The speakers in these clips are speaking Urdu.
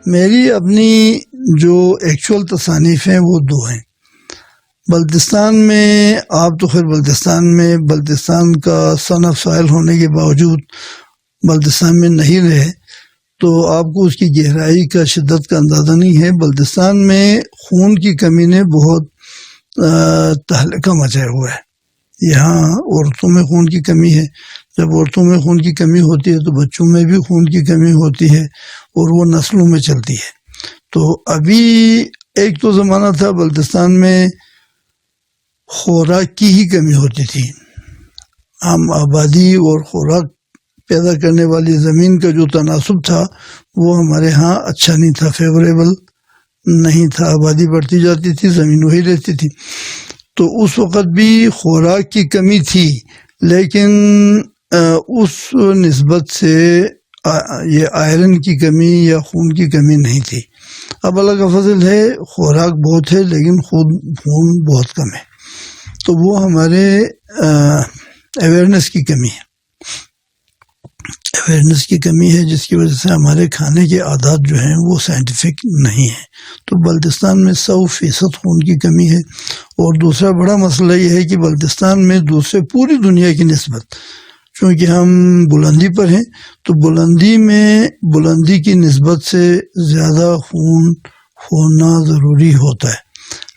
میری اپنی جو ایکچول تصانیف ہیں وہ دو ہیں۔ بلتستان میں آپ تو خیر بلتستان کا سن آف سوائل ہونے کے باوجود بلتستان میں نہیں رہے تو آپ کو اس کی گہرائی کا شدت کا اندازہ نہیں ہے۔ بلتستان میں خون کی کمی نے بہت تہلکہ مچایا ہوا ہے۔ یہاں عورتوں میں خون کی کمی ہے، جب عورتوں میں خون کی کمی ہوتی ہے تو بچوں میں بھی خون کی کمی ہوتی ہے اور وہ نسلوں میں چلتی ہے۔ تو ابھی ایک تو زمانہ تھا بلتستان میں خوراک کی ہی کمی ہوتی تھی، عام آبادی اور خوراک پیدا کرنے والی زمین کا جو تناسب تھا وہ ہمارے ہاں اچھا نہیں تھا، فیوریبل نہیں تھا، آبادی بڑھتی جاتی تھی، زمین وہی رہتی تھی۔ تو اس وقت بھی خوراک کی کمی تھی، لیکن اس نسبت سے یہ آئرن کی کمی یا خون کی کمی نہیں تھی۔ اب اللہ کا فضل ہے، خوراک بہت ہے لیکن خون بہت کم ہے، تو وہ ہمارے اویئرنیس کی کمی ہے، جس کی وجہ سے ہمارے کھانے کے عادات جو ہیں وہ سائنٹیفک نہیں ہیں۔ تو بلتستان میں 100% خون کی کمی ہے۔ اور دوسرا بڑا مسئلہ یہ ہے کہ بلتستان میں دوسرے پوری دنیا کی نسبت، چونکہ ہم بلندی پر ہیں تو بلندی کی نسبت سے زیادہ خون ہونا ضروری ہوتا ہے،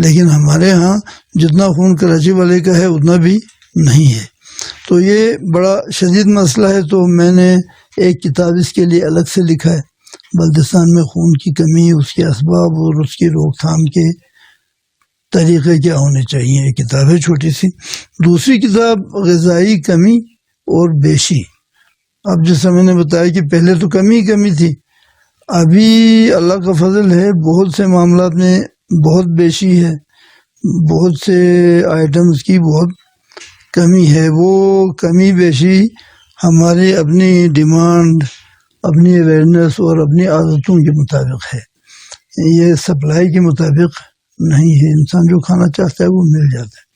لیکن ہمارے ہاں جتنا خون کراچی والے کا ہے اتنا بھی نہیں ہے۔ تو یہ بڑا شدید مسئلہ ہے۔ تو میں نے ایک کتاب اس کے لیے الگ سے لکھا ہے، بلتستان میں خون کی کمی، اس کے اسباب اور اس کی روک تھام کے طریقے کیا ہونے چاہیے۔ ایک کتاب ہے چھوٹی سی۔ دوسری کتاب غذائی کمی اور بیشی۔ اب جیسا میں نے بتایا کہ پہلے تو کمی تھی، ابھی اللہ کا فضل ہے بہت سے معاملات میں بہت بیشی ہے، بہت سے آئٹمز کی بہت کمی ہے۔ وہ کمی بیشی ہماری اپنی ڈیمانڈ، اپنی اویئرنیس اور اپنی عادتوں کے مطابق ہے، یہ سپلائی کے مطابق نہیں ہے۔ انسان جو کھانا چاہتا ہے وہ مل جاتا ہے۔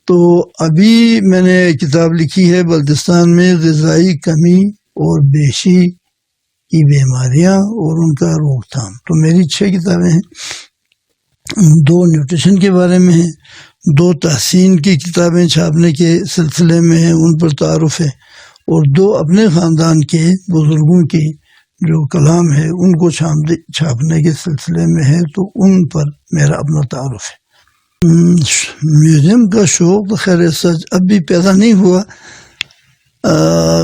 تو ابھی میں نے کتاب لکھی ہے بلتستان میں غذائی کمی اور بیشی کی بیماریاں اور ان کا روک تھام۔ تو میری 6 کتابیں ہیں، 2 نیوٹریشن کے بارے میں ہیں، 2 تحسین کی کتابیں چھاپنے کے سلسلے میں ہیں، ان پر تعارف ہے، اور 2 اپنے خاندان کے بزرگوں کی جو کلام ہے ان کو چھاپنے کے سلسلے میں ہے، تو ان پر میرا اپنا تعارف ہے۔ میوزیم کا شوق خیر سچ اب بھی پیدا نہیں ہوا۔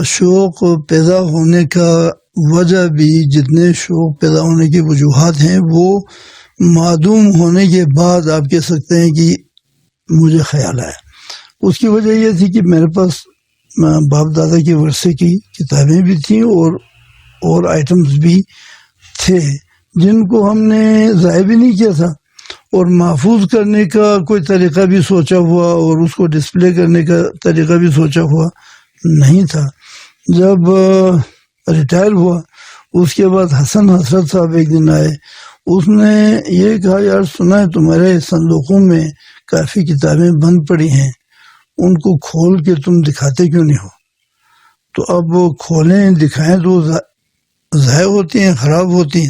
شوق پیدا ہونے کا وجہ بھی، جتنے شوق پیدا ہونے کی وجوہات ہیں وہ معدوم ہونے کے بعد آپ کہہ سکتے ہیں کہ مجھے خیال آیا۔ اس کی وجہ یہ تھی کہ میرے پاس باپ دادا کے ورثے کی کتابیں بھی تھیں اور آئٹمز بھی تھے جن کو ہم نے ضائع بھی نہیں کیا تھا، اور محفوظ کرنے کا کوئی طریقہ بھی سوچا ہوا اور اس کو ڈسپلے کرنے کا طریقہ بھی سوچا ہوا نہیں تھا۔ جب ریٹائر ہوا اس کے بعد حسن حسرت صاحب ایک دن آئے، اس نے یہ کہا یار سنا ہے تمہارے صندوقوں میں کافی کتابیں بند پڑی ہیں، ان کو کھول کے تم دکھاتے کیوں نہیں ہو؟ تو اب وہ کھولیں دکھائیں تو ضائع ہوتی ہیں، خراب ہوتی ہیں،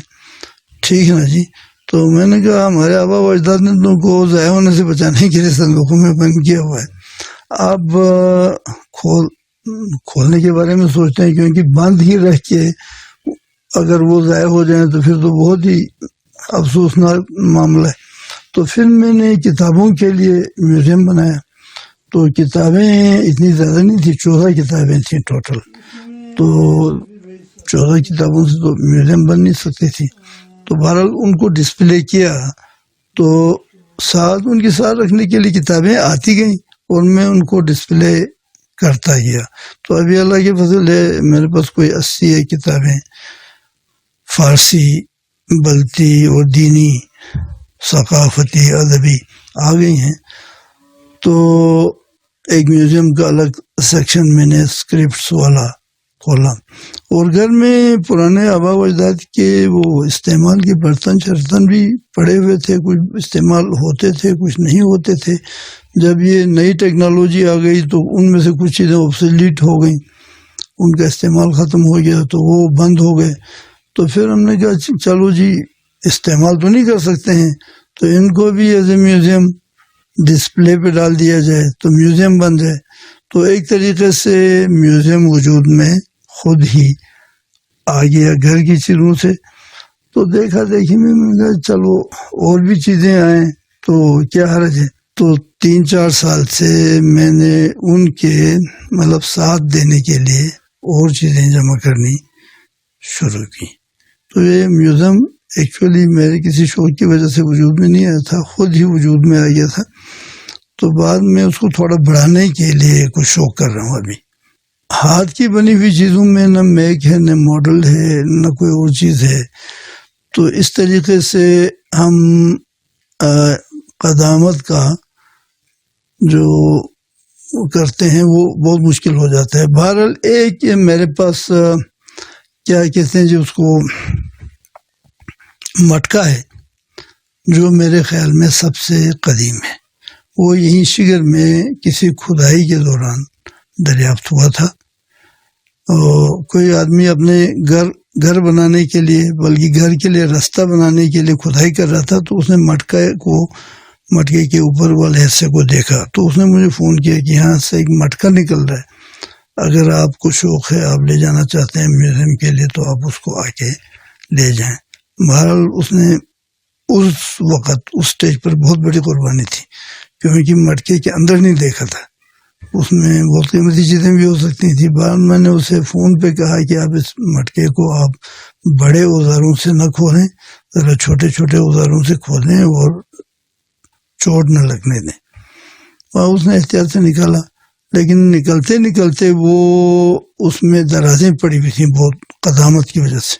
ٹھیک ہے نا جی۔ تو میں نے کہا ہمارے آبا و اجداد نے تم کو ضائع ہونے سے بچانے کے لیے صندوقوں میں بند کیا ہوا ہے، اب کھولنے کے بارے میں سوچتے ہیں، کیونکہ بند ہی رہ کے اگر وہ ضائع ہو جائیں تو پھر تو بہت ہی افسوسناک معاملہ ہے۔ تو پھر میں نے کتابوں کے لیے میوزیم بنایا۔ تو کتابیں اتنی زیادہ نہیں تھی، 14 کتابیں تھیں ٹوٹل، تو 14 کتابوں سے تو میوزیم بن نہیں سکتی تھی۔ تو بہرحال ان کو ڈسپلے کیا، تو ان کے ساتھ رکھنے کے لیے کتابیں آتی گئیں اور میں ان کو ڈسپلے کرتا گیا۔ تو ابھی اللہ کے فضل ہے میرے پاس کوئی 80 کتابیں فارسی، بلتی اور دینی، ثقافتی، ادبی آ گئی ہیں۔ تو ایک میوزیم کا الگ سیکشن میں نے اسکرپٹس والا کھولا، اور گھر میں پرانے آبا و اجداد کے وہ استعمال کے برتن شرتن بھی پڑے ہوئے تھے، کچھ استعمال ہوتے تھے کچھ نہیں ہوتے تھے۔ جب یہ نئی ٹیکنالوجی آ گئی تو ان میں سے کچھ چیزیں آبسلیٹ ہو گئیں، ان کا استعمال ختم ہو گیا تو وہ بند ہو گئے۔ تو پھر ہم نے کہا چلو جی استعمال تو نہیں کر سکتے ہیں، تو ان کو بھی ایز اے میوزیم ڈسپلے پہ ڈال دیا جائے تو میوزیم بن جائے۔ تو ایک طریقے سے میوزیم وجود میں خود ہی آ گیا گھر کی چیزوں سے۔ تو دیکھا دیکھی میں نے کہا چلو اور بھی چیزیں آئیں تو کیا حرج ہے۔ تو 3-4 سال سے میں نے ان کے مطلب ساتھ دینے کے لیے اور چیزیں جمع کرنی شروع کی۔ تو یہ میوزیم ایکچولی میرے کسی شوق کی وجہ سے وجود میں نہیں آیا تھا، خود ہی وجود میں آ گیا تھا۔ تو بعد میں اس کو تھوڑا بڑھانے کے لیے کچھ شوق کر رہا ہوں ابھی۔ ہاتھ کی بنی ہوئی چیزوں میں نہ میک ہے، نہ ماڈل ہے، نہ کوئی اور چیز ہے۔ تو اس طریقے سے ہم قدامت کا جو کرتے ہیں وہ بہت مشکل ہو جاتا ہے۔ بہرحال ایک میرے پاس کیا کہتے ہیں جو اس کو مٹکا ہے جو میرے خیال میں سب سے قدیم ہے، وہ یہیں شگر میں کسی کھدائی کے دوران دریافت ہوا تھا۔ کوئی آدمی اپنے گھر بنانے کے لیے، بلکہ گھر کے لیے راستہ بنانے کے لیے کھدائی کر رہا تھا، تو اس نے مٹکے کے اوپر والے حصے کو دیکھا، تو اس نے مجھے فون کیا کہ یہاں سے ایک مٹکا نکل رہا ہے، اگر آپ کو شوق ہے، آپ لے جانا چاہتے ہیں میوزیم کے لیے، تو آپ اس کو آ کے لے جائیں۔ بہرحال اس نے اس وقت اس سٹیج پر بہت بڑی قربانی تھی، کیونکہ مٹکے کے اندر نہیں دیکھا تھا، اس میں بہت قیمتی چیزیں بھی ہو سکتی تھیں۔ بعد میں نے اسے فون پہ کہا کہ آپ اس مٹکے کو آپ بڑے اوزاروں سے نہ کھولیں، ذرا چھوٹے چھوٹے اوزاروں سے کھولیں اور چوٹ نہ لگنے دیں۔ اور اس نے احتیاط سے نکالا، لیکن نکلتے نکلتے وہ اس میں درازیں پڑی ہوئی تھیں بہت قدامت کی وجہ سے،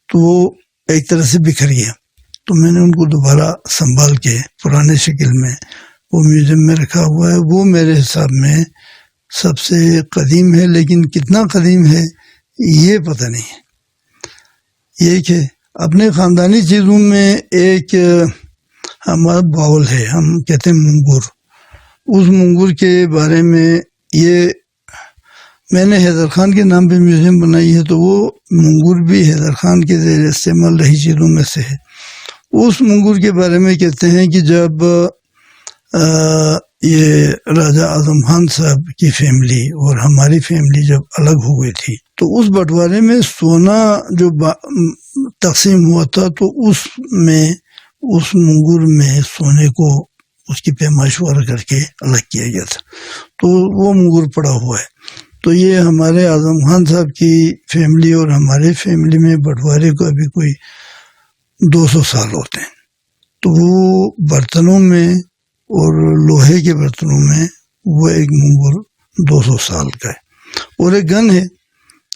تو وہ ایک طرح سے بکھر گیا۔ تو میں نے ان کو دوبارہ سنبھال کے پرانے شکل میں وہ میوزیم میں رکھا ہوا ہے۔ وہ میرے حساب میں سب سے قدیم ہے، لیکن کتنا قدیم ہے یہ پتہ نہیں ہے۔ یہ کہ اپنے خاندانی چیزوں میں ایک ہمارا باول ہے، ہم کہتے ہیں منگور۔ اس منگور کے بارے میں یہ میں نے حیدر خان کے نام پہ میوزیم بنائی ہے، تو وہ منگور بھی حیدر خان کے زیر استعمال رہی چیزوں میں سے ہے۔ اس منگور کے بارے میں کہتے ہیں کہ جب یہ راجہ اعظم خان صاحب کی فیملی اور ہماری فیملی جب الگ ہو گئی تھی، تو اس بٹوارے میں سونا جو تقسیم ہوا تھا، تو اس منگور میں سونے کو اس کی پیمائشوار کر کے الگ کیا گیا تھا، تو وہ منگور پڑا ہوا ہے۔ تو یہ ہمارے اعظم خان صاحب کی فیملی اور ہمارے فیملی میں بٹوارے کو ابھی کوئی 200 سال ہوتے ہیں۔ تو وہ برتنوں میں اور لوہے کے برتنوں میں وہ ایک منگور 200 سال کا ہے، اور ایک گن ہے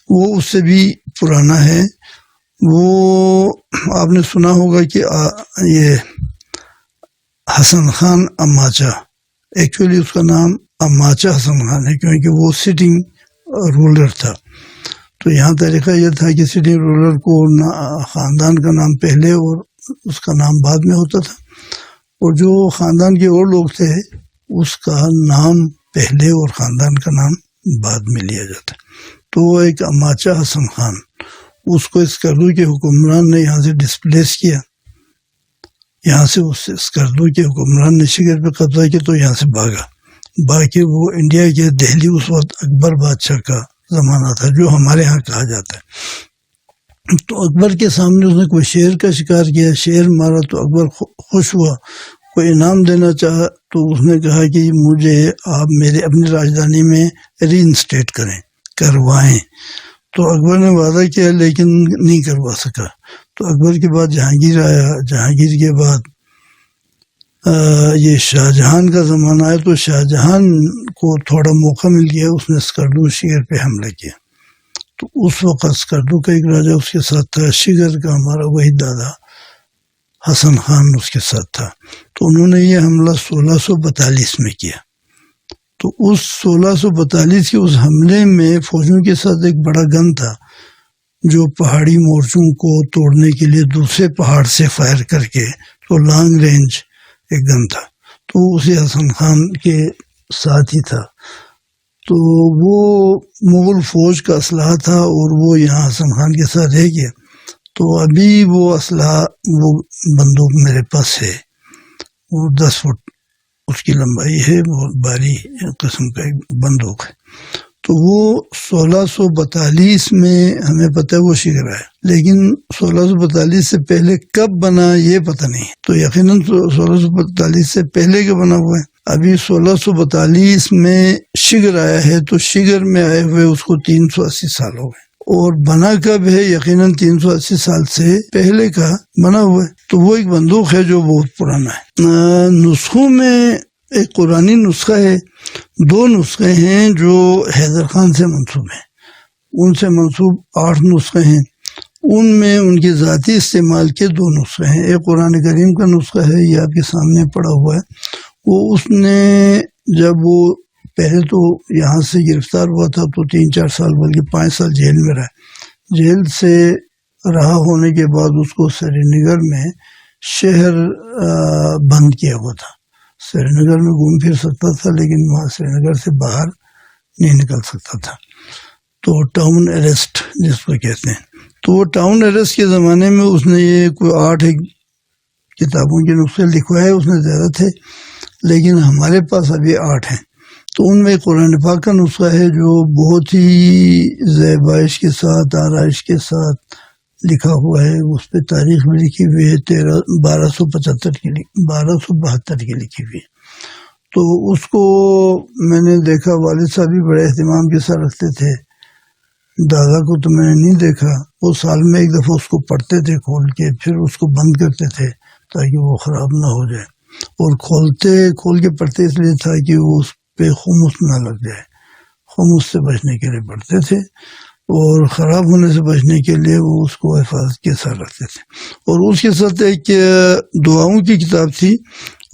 وہ اس سے بھی پرانا ہے۔ وہ آپ نے سنا ہوگا کہ یہ حسن خان اماچہ، ایکچولی اس کا نام اماچہ حسن خان ہے، کیونکہ وہ سٹنگ رولر تھا۔ تو یہاں طریقہ یہ تھا کہ سٹنگ رولر کو خاندان کا نام پہلے اور اس کا نام بعد میں ہوتا تھا، اور جو خاندان کے اور لوگ تھے اس کا نام پہلے اور خاندان کا نام بعد میں لیا جاتا۔ تو وہ ایک اماچہ حسن خان، اس کو اسکردو کے حکمران نے یہاں سے ڈسپلیس کیا، یہاں سے اس اسکردو کے حکمران نے شگر پہ قبضہ کیا، تو یہاں سے بھاگا۔ باقی وہ انڈیا کے دہلی اس وقت اکبر بادشاہ کا زمانہ تھا، جو ہمارے ہاں کہا جاتا ہے۔ تو اکبر کے سامنے اس نے کوئی شیر کا شکار کیا، شیر مارا، تو اکبر خوش ہوا، کوئی انعام دینا چاہا، تو اس نے کہا کہ مجھے آپ میرے اپنی راجدھانی میں ری انسٹیٹ کروائیں۔ تو اکبر نے وعدہ کیا لیکن نہیں کروا سکا۔ تو اکبر کے بعد جہانگیر آیا، جہانگیر کے بعد یہ شاہ جہان کا زمانہ آیا، تو شاہ جہان کو تھوڑا موقع مل گیا، اس نے اسکردو شگر پہ حملہ کیا۔ تو اس وقت اسکردو کا ایک راجہ اس کے ساتھ تھا، شگر کا ہمارا وہی دادا حسن خان اس کے ساتھ تھا۔ تو انہوں نے یہ حملہ 1642 میں کیا۔ تو اس 1642 کے اس حملے میں فوجوں کے ساتھ ایک بڑا گن تھا، جو پہاڑی مورچوں کو توڑنے کے لیے دوسرے پہاڑ سے فائر کر کے، تو لانگ رینج ایک گن تھا، تو اسے حسن خان کے ساتھ ہی تھا۔ تو وہ مغل فوج کا اسلحہ تھا، اور وہ یہاں حسن خان کے ساتھ رہ گیا۔ تو ابھی وہ اسلحہ وہ بندوق میرے پاس ہے، وہ 10 فٹ اس کی لمبائی ہے، بہت بھاری قسم کا ایک بندوق ہے۔ تو وہ 1642 میں ہمیں پتہ ہے وہ شکر ہے، لیکن 1642 سے پہلے کب بنا یہ پتہ نہیں ہے، تو یقیناً 1642 سے پہلے کے بنا ہوا ہے۔ ابھی 1642 میں شگر آیا ہے، تو شگر میں آئے ہوئے اس کو 380 سال ہو گئے، اور بنا کب ہے؟ یقیناً 380 سال سے پہلے کا بنا ہوا ہے۔ تو وہ ایک بندوق ہے جو بہت پرانا ہے۔ نسخوں میں ایک قرآنی نسخہ ہے، 2 نسخے ہیں جو حیدر خان سے منسوب ہیں، ان سے منسوب 8 نسخے ہیں، ان میں ان کے ذاتی استعمال کے 2 نسخے ہیں۔ ایک قرآن کریم کا نسخہ ہے، یہ آپ کے سامنے پڑا ہوا ہے، وہ اس نے جب وہ پہلے تو یہاں سے گرفتار ہوا تھا تو 3-4 سال بلکہ 5 سال جیل میں رہا، جیل سے رہا ہونے کے بعد اس کو سری نگر میں شہر بند کیا ہوا تھا، سری نگر میں گھوم پھر سکتا تھا لیکن وہاں سری نگر سے باہر نہیں نکل سکتا تھا، تو ٹاؤن اریسٹ جس کو کہتے ہیں۔ تو وہ ٹاؤن اریسٹ کے زمانے میں اس نے یہ کوئی 8 کتابوں کے نسخے لکھوائے، اس میں زیادہ تھے لیکن ہمارے پاس ابھی 8 ہیں۔ تو ان میں قرآن پاک کا نسخہ ہے جو بہت ہی زیبائش کے ساتھ، آرائش کے ساتھ لکھا ہوا ہے، اس پہ تاریخ بھی لکھی ہوئی ہے، 1272 کی لکھی ہوئی ہے۔ تو اس کو میں نے دیکھا، والد صاحب بھی بڑے اہتمام کے ساتھ رکھتے تھے، دادا کو تو میں نے نہیں دیکھا، وہ سال میں ایک دفعہ اس کو پڑھتے تھے کھول کے، پھر اس کو بند کرتے تھے تاکہ وہ خراب نہ ہو جائے، اور کھول کے پڑھتے اس لیے تھا کہ وہ اس پہ خمس نہ لگ جائے، خمس سے بچنے کے لیے پڑھتے تھے، اور خراب ہونے سے بچنے کے لیے وہ اس کو حفاظت کے ساتھ رکھتے تھے۔ اور اس کے ساتھ ایک دعاؤں کی کتاب تھی،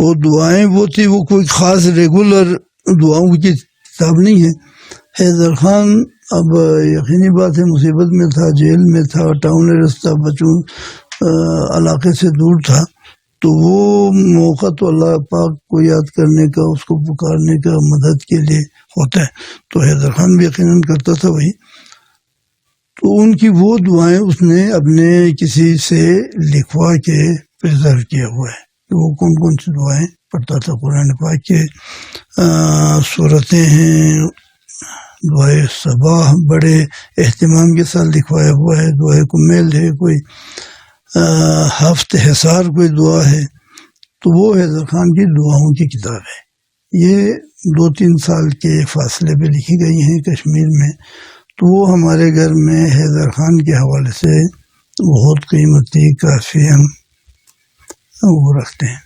اور دعائیں وہ تھی، وہ کوئی خاص ریگولر دعاؤں کی کتاب نہیں ہے۔ حیدر خان اب یقینی بات ہے مصیبت میں تھا، جیل میں تھا، ٹاؤن اریسٹ تھا، بچوں علاقے سے دور تھا، تو وہ موقع تو اللہ پاک کو یاد کرنے کا، اس کو پکارنے کا، مدد کے لیے ہوتا ہے، تو حیدر خان بھی یقیناً کرتا تھا وہی۔ تو ان کی وہ دعائیں اس نے اپنے کسی سے لکھوا کے پریزرو کیا ہوا ہے کہ وہ کون کون سی دعائیں پڑھتا تھا۔ قرآن پاک کے صورتیں ہیں، دعائے صباح بڑے اہتمام کے ساتھ لکھوایا ہوا ہے، دعائے کمیل ہے، کوئی ہفت حصار کوئی دعا ہے، تو وہ حیدر خان کی دعاؤں کی کتاب ہے۔ یہ 2-3 سال کے فاصلے پہ لکھی گئی ہیں کشمیر میں، تو وہ ہمارے گھر میں حیدر خان کے حوالے سے بہت قیمتی، کافی ہم وہ رکھتے ہیں۔